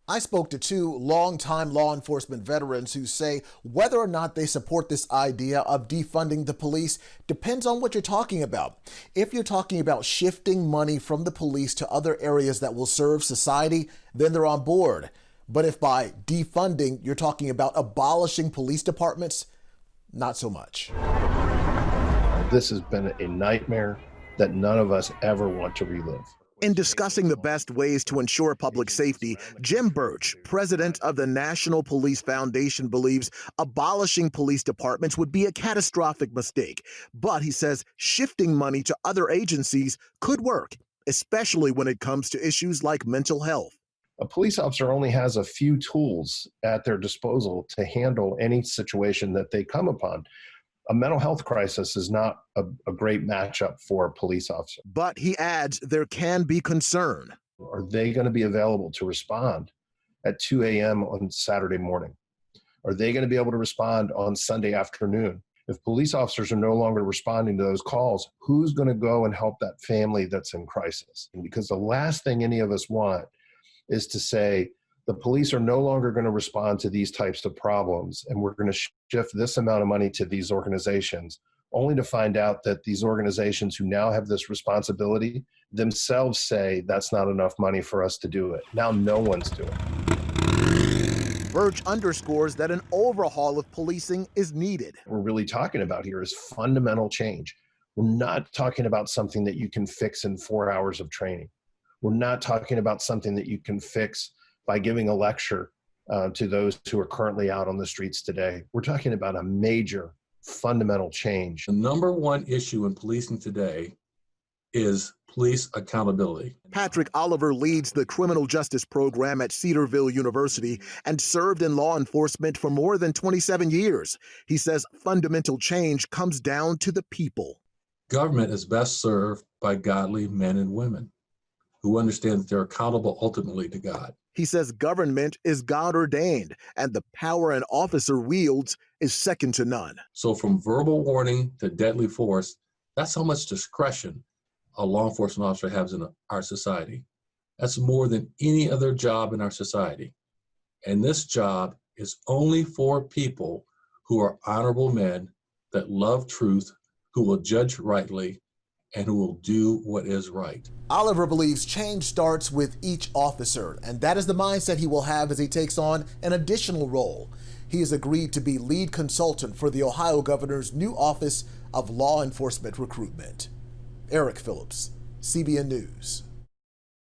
I spoke to two longtime law enforcement veterans who say whether or not they support this idea of defunding the police depends on what you're talking about. If you're talking about shifting money from the police to other areas that will serve society, then they're on board. But if by defunding you're talking about abolishing police departments, not so much. This has been a nightmare that none of us ever want to relive. In discussing the best ways to ensure public safety, Jim Birch, president of the National Police Foundation, believes abolishing police departments would be a catastrophic mistake. But he says shifting money to other agencies could work, especially when it comes to issues like mental health. A police officer only has a few tools at their disposal to handle any situation that they come upon. A mental health crisis is not a great matchup for a police officer. But he adds there can be concern. Are they going to be available to respond at 2 a.m. on Saturday morning? Are they going to be able to respond on Sunday afternoon? If police officers are no longer responding to those calls, who's going to go and help that family that's in crisis? Because the last thing any of us want is to say, the police are no longer going to respond to these types of problems, and we're going to shift this amount of money to these organizations, only to find out that these organizations who now have this responsibility themselves say that's not enough money for us to do it. Now no one's doing it. Birch underscores that an overhaul of policing is needed. What we're really talking about here is fundamental change. We're not talking about something that you can fix in 4 hours of training. We're not talking about something that you can fix by giving a lecture to those who are currently out on the streets today. We're talking about a major fundamental change. The number one issue in policing today is police accountability. Patrick Oliver leads the criminal justice program at Cedarville University and served in law enforcement for more than 27 years. He says fundamental change comes down to the people. Government is best served by godly men and women who understand that they're accountable ultimately to God. He says government is God-ordained, and the power an officer wields is second to none. So from verbal warning to deadly force, that's how much discretion a law enforcement officer has in our society. That's more than any other job in our society. And this job is only for people who are honorable men that love truth, who will judge rightly, and who will do what is right. Oliver believes change starts with each officer, and that is the mindset he will have as he takes on an additional role. He has agreed to be lead consultant for the Ohio governor's new Office of Law Enforcement Recruitment. Eric Phillips, CBN News.